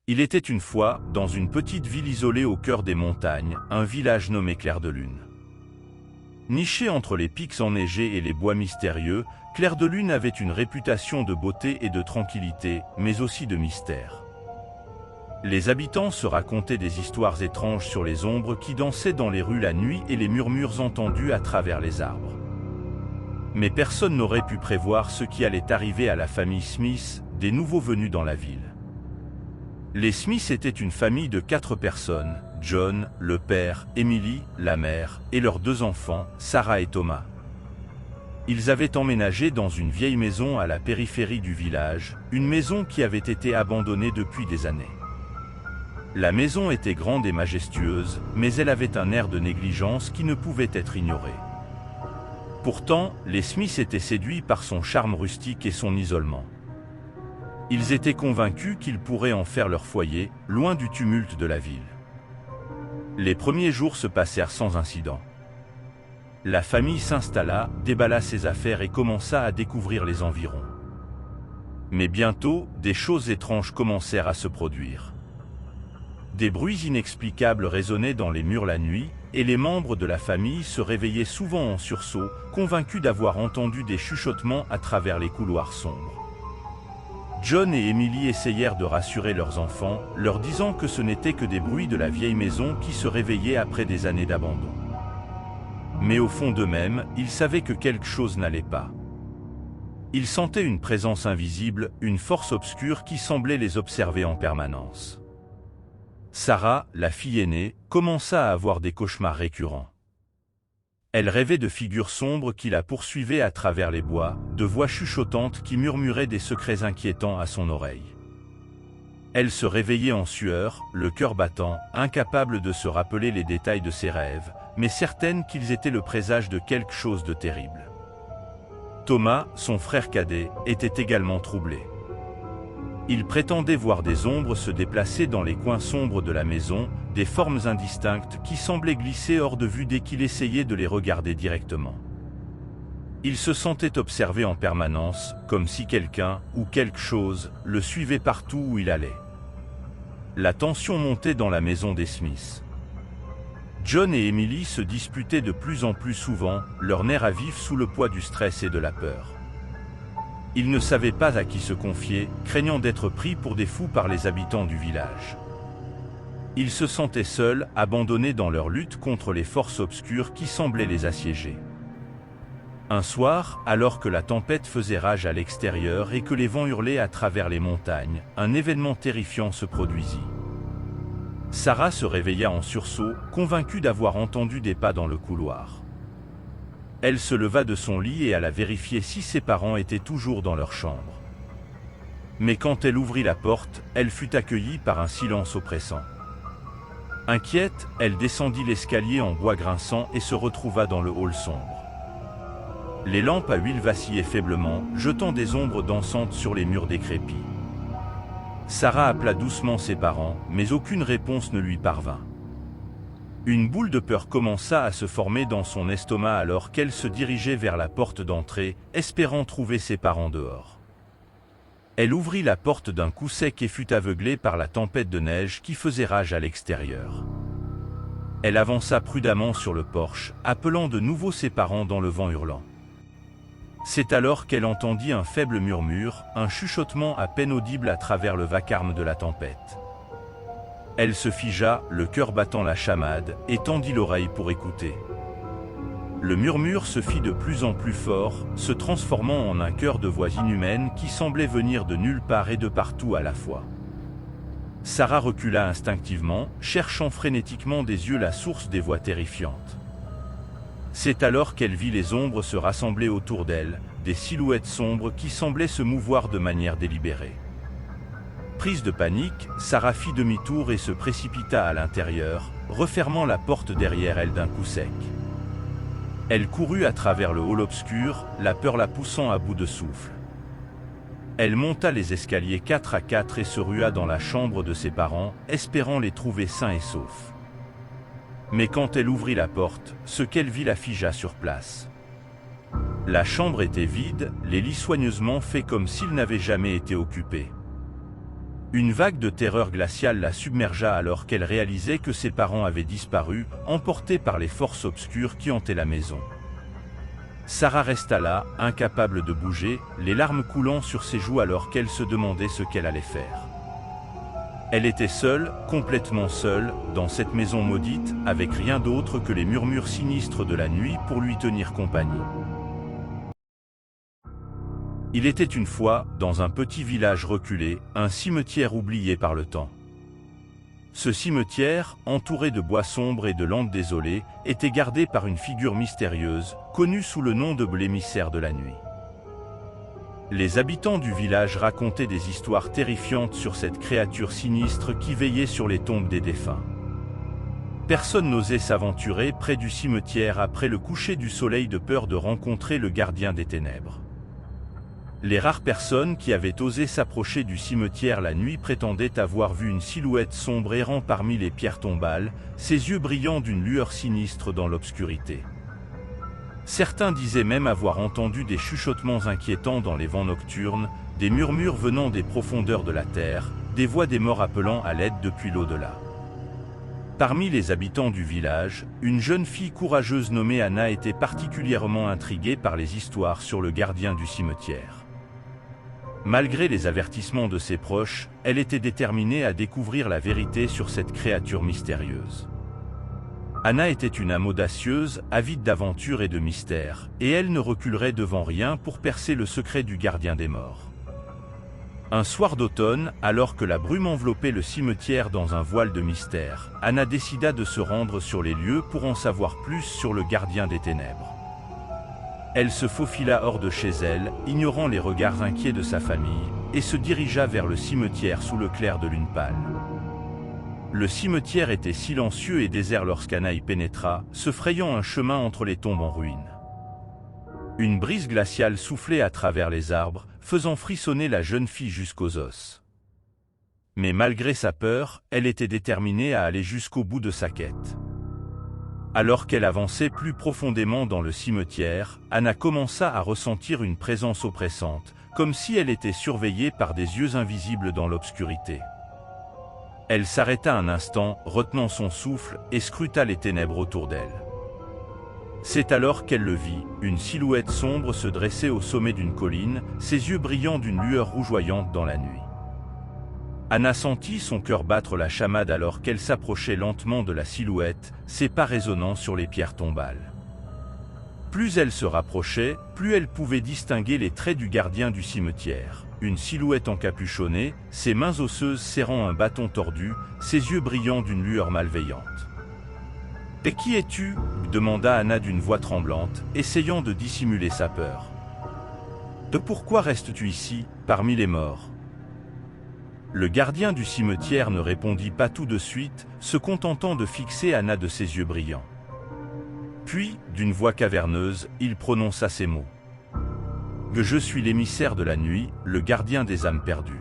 Il était une fois, dans une petite ville isolée au cœur des montagnes, un village nommé Clair de Lune. Niché entre les pics enneigés et les bois mystérieux, Clair de Lune avait une réputation de beauté et de tranquillité, mais aussi de mystère. Les habitants se racontaient des histoires étranges sur les ombres qui dansaient dans les rues la nuit et les murmures entendus à travers les arbres. Mais personne n'aurait pu prévoir ce qui allait arriver à la famille Smith, des nouveaux venus dans la ville. Les Smith étaient une famille de 4 personnes, John, le père, Emily, la mère, et leurs 2 enfants, Sarah et Thomas. Ils avaient emménagé dans une vieille maison à la périphérie du village, une maison qui avait été abandonnée depuis des années. La maison était grande et majestueuse, mais elle avait un air de négligence qui ne pouvait être ignoré. Pourtant, les Smith étaient séduits par son charme rustique et son isolement. Ils étaient convaincus qu'ils pourraient en faire leur foyer, loin du tumulte de la ville. Les premiers jours se passèrent sans incident. La famille s'installa, déballa ses affaires et commença à découvrir les environs. Mais bientôt, des choses étranges commencèrent à se produire. Des bruits inexplicables résonnaient dans les murs la nuit, et les membres de la famille se réveillaient souvent en sursaut, convaincus d'avoir entendu des chuchotements à travers les couloirs sombres. John et Emily essayèrent de rassurer leurs enfants, leur disant que ce n'étaient que des bruits de la vieille maison qui se réveillaient après des années d'abandon. Mais au fond d'eux-mêmes, ils savaient que quelque chose n'allait pas. Ils sentaient une présence invisible, une force obscure qui semblait les observer en permanence. Sarah, la fille aînée, commença à avoir des cauchemars récurrents. Elle rêvait de figures sombres qui la poursuivaient à travers les bois, de voix chuchotantes qui murmuraient des secrets inquiétants à son oreille. Elle se réveillait en sueur, le cœur battant, incapable de se rappeler les détails de ses rêves, mais certaine qu'ils étaient le présage de quelque chose de terrible. Thomas, son frère cadet, était également troublé. Il prétendait voir des ombres se déplacer dans les coins sombres de la maison, des formes indistinctes qui semblaient glisser hors de vue dès qu'il essayait de les regarder directement. Il se sentait observé en permanence, comme si quelqu'un, ou quelque chose, le suivait partout où il allait. La tension montait dans la maison des Smiths. John et Emily se disputaient de plus en plus souvent, leur nerfs à vif sous le poids du stress et de la peur. Ils ne savaient pas à qui se confier, craignant d'être pris pour des fous par les habitants du village. Ils se sentaient seuls, abandonnés dans leur lutte contre les forces obscures qui semblaient les assiéger. Un soir, alors que la tempête faisait rage à l'extérieur et que les vents hurlaient à travers les montagnes, un événement terrifiant se produisit. Sarah se réveilla en sursaut, convaincue d'avoir entendu des pas dans le couloir. Elle se leva de son lit et alla vérifier si ses parents étaient toujours dans leur chambre. Mais quand elle ouvrit la porte, elle fut accueillie par un silence oppressant. Inquiète, elle descendit l'escalier en bois grinçant et se retrouva dans le hall sombre. Les lampes à huile vacillaient faiblement, jetant des ombres dansantes sur les murs décrépits. Sarah appela doucement ses parents, mais aucune réponse ne lui parvint. Une boule de peur commença à se former dans son estomac alors qu'elle se dirigeait vers la porte d'entrée, espérant trouver ses parents dehors. Elle ouvrit la porte d'un coup sec et fut aveuglée par la tempête de neige qui faisait rage à l'extérieur. Elle avança prudemment sur le porche, appelant de nouveau ses parents dans le vent hurlant. C'est alors qu'elle entendit un faible murmure, un chuchotement à peine audible à travers le vacarme de la tempête. Elle se figea, le cœur battant la chamade, et tendit l'oreille pour écouter. Le murmure se fit de plus en plus fort, se transformant en un chœur de voix inhumaines qui semblait venir de nulle part et de partout à la fois. Sarah recula instinctivement, cherchant frénétiquement des yeux la source des voix terrifiantes. C'est alors qu'elle vit les ombres se rassembler autour d'elle, des silhouettes sombres qui semblaient se mouvoir de manière délibérée. Prise de panique, Sarah fit demi-tour et se précipita à l'intérieur, refermant la porte derrière elle d'un coup sec. Elle courut à travers le hall obscur, la peur la poussant à bout de souffle. Elle monta les escaliers 4 à 4 et se rua dans la chambre de ses parents, espérant les trouver sains et saufs. Mais quand elle ouvrit la porte, ce qu'elle vit la figea sur place. La chambre était vide, les lits soigneusement faits comme s'ils n'avaient jamais été occupés. Une vague de terreur glaciale la submergea alors qu'elle réalisait que ses parents avaient disparu, emportés par les forces obscures qui hantaient la maison. Sarah resta là, incapable de bouger, les larmes coulant sur ses joues alors qu'elle se demandait ce qu'elle allait faire. Elle était seule, complètement seule, dans cette maison maudite, avec rien d'autre que les murmures sinistres de la nuit pour lui tenir compagnie. Il était une fois, dans un petit village reculé, un cimetière oublié par le temps. Ce cimetière, entouré de bois sombres et de landes désolées, était gardé par une figure mystérieuse, connue sous le nom de l'émissaire de la nuit. Les habitants du village racontaient des histoires terrifiantes sur cette créature sinistre qui veillait sur les tombes des défunts. Personne n'osait s'aventurer près du cimetière après le coucher du soleil de peur de rencontrer le gardien des ténèbres. Les rares personnes qui avaient osé s'approcher du cimetière la nuit prétendaient avoir vu une silhouette sombre errant parmi les pierres tombales, ses yeux brillant d'une lueur sinistre dans l'obscurité. Certains disaient même avoir entendu des chuchotements inquiétants dans les vents nocturnes, des murmures venant des profondeurs de la terre, des voix des morts appelant à l'aide depuis l'au-delà. Parmi les habitants du village, une jeune fille courageuse nommée Anna était particulièrement intriguée par les histoires sur le gardien du cimetière. Malgré les avertissements de ses proches, elle était déterminée à découvrir la vérité sur cette créature mystérieuse. Anna était une âme audacieuse, avide d'aventure et de mystère, et elle ne reculerait devant rien pour percer le secret du gardien des morts. Un soir d'automne, alors que la brume enveloppait le cimetière dans un voile de mystère, Anna décida de se rendre sur les lieux pour en savoir plus sur le gardien des ténèbres. Elle se faufila hors de chez elle, ignorant les regards inquiets de sa famille, et se dirigea vers le cimetière sous le clair de lune pâle. Le cimetière était silencieux et désert lorsqu'Anna y pénétra, se frayant un chemin entre les tombes en ruine. Une brise glaciale soufflait à travers les arbres, faisant frissonner la jeune fille jusqu'aux os. Mais malgré sa peur, elle était déterminée à aller jusqu'au bout de sa quête. Alors qu'elle avançait plus profondément dans le cimetière, Anna commença à ressentir une présence oppressante, comme si elle était surveillée par des yeux invisibles dans l'obscurité. Elle s'arrêta un instant, retenant son souffle, et scruta les ténèbres autour d'elle. C'est alors qu'elle le vit, une silhouette sombre se dressait au sommet d'une colline, ses yeux brillant d'une lueur rougeoyante dans la nuit. Anna sentit son cœur battre la chamade alors qu'elle s'approchait lentement de la silhouette, ses pas résonnant sur les pierres tombales. Plus elle se rapprochait, plus elle pouvait distinguer les traits du gardien du cimetière. Une silhouette encapuchonnée, ses mains osseuses serrant un bâton tordu, ses yeux brillant d'une lueur malveillante. « Et qui es-tu » demanda Anna d'une voix tremblante, essayant de dissimuler sa peur. « De pourquoi restes-tu ici, parmi les morts ?» Le gardien du cimetière ne répondit pas tout de suite, se contentant de fixer Anna de ses yeux brillants. Puis, d'une voix caverneuse, il prononça ces mots. « Que je suis l'émissaire de la nuit, le gardien des âmes perdues.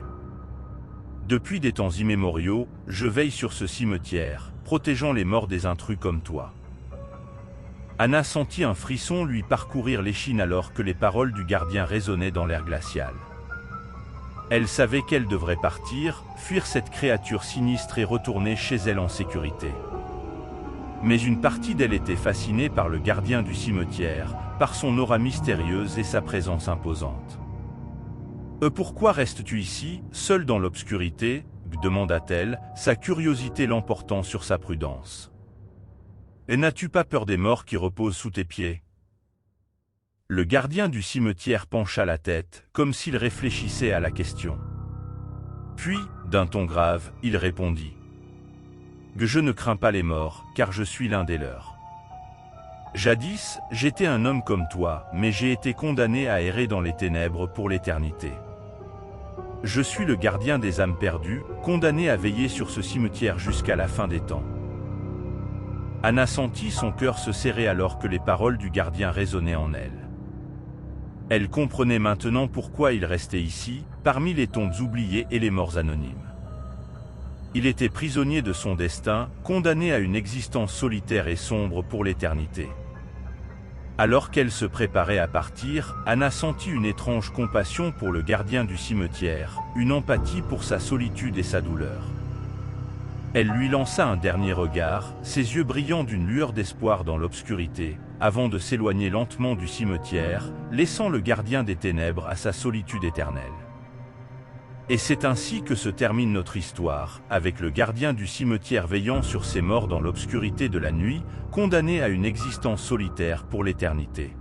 Depuis des temps immémoriaux, je veille sur ce cimetière, protégeant les morts des intrus comme toi. » Anna sentit un frisson lui parcourir l'échine alors que les paroles du gardien résonnaient dans l'air glacial. Elle savait qu'elle devrait partir, fuir cette créature sinistre et retourner chez elle en sécurité. Mais une partie d'elle était fascinée par le gardien du cimetière, par son aura mystérieuse et sa présence imposante. « Pourquoi restes-tu ici, seule dans l'obscurité » demanda-t-elle, sa curiosité l'emportant sur sa prudence. « Et n'as-tu pas peur des morts qui reposent sous tes pieds ?» Le gardien du cimetière pencha la tête, comme s'il réfléchissait à la question. Puis, d'un ton grave, il répondit. « Que je ne crains pas les morts, car je suis l'un des leurs. Jadis, j'étais un homme comme toi, mais j'ai été condamné à errer dans les ténèbres pour l'éternité. Je suis le gardien des âmes perdues, condamné à veiller sur ce cimetière jusqu'à la fin des temps. » Anna sentit son cœur se serrer alors que les paroles du gardien résonnaient en elle. Elle comprenait maintenant pourquoi il restait ici, parmi les tombes oubliées et les morts anonymes. Il était prisonnier de son destin, condamné à une existence solitaire et sombre pour l'éternité. Alors qu'elle se préparait à partir, Anna sentit une étrange compassion pour le gardien du cimetière, une empathie pour sa solitude et sa douleur. Elle lui lança un dernier regard, ses yeux brillant d'une lueur d'espoir dans l'obscurité, avant de s'éloigner lentement du cimetière, laissant le gardien des ténèbres à sa solitude éternelle. Et c'est ainsi que se termine notre histoire, avec le gardien du cimetière veillant sur ses morts dans l'obscurité de la nuit, condamné à une existence solitaire pour l'éternité.